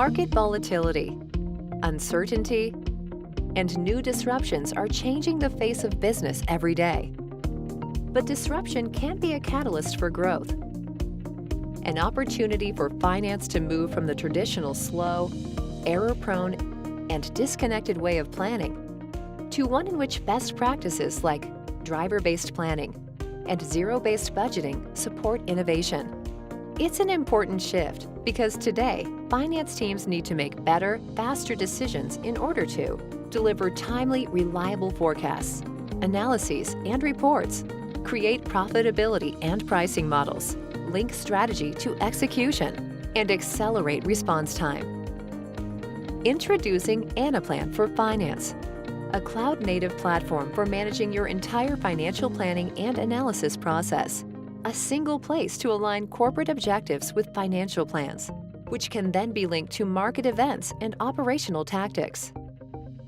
Market volatility, uncertainty, and new disruptions are changing the face of business every day. But disruption can be a catalyst for growth. An opportunity for finance to move from the traditional slow, error-prone, and disconnected way of planning to one in which best practices like driver-based planning and zero-based budgeting support innovation. It's an important shift because today, finance teams need to make better, faster decisions in order to deliver timely, reliable forecasts, analyses, and reports, create profitability and pricing models, link strategy to execution, and accelerate response time. Introducing Anaplan for Finance, a cloud-native platform for managing your entire financial planning and analysis process. A single place to align corporate objectives with financial plans, which can then be linked to market events and operational tactics.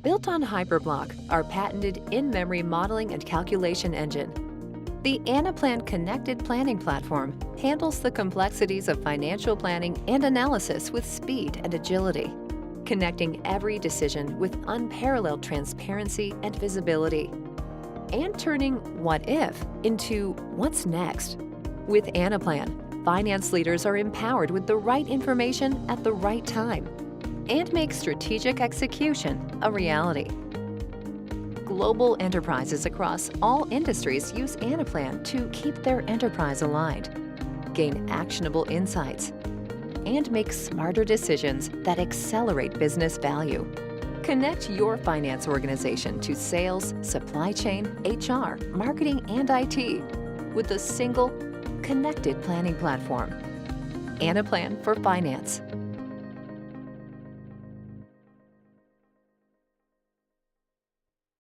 Built on Hyperblock, our patented in-memory modeling and calculation engine, the Anaplan Connected Planning Platform handles the complexities of financial planning and analysis with speed and agility, connecting every decision with unparalleled transparency and visibility, and turning what if into what's next. With Anaplan, finance leaders are empowered with the right information at the right time and make strategic execution a reality. Global enterprises across all industries use Anaplan to keep their enterprise aligned, gain actionable insights, and make smarter decisions that accelerate business value. Connect your finance organization to sales, supply chain, HR, marketing, and IT with a single, connected planning platform. Anaplan for Finance.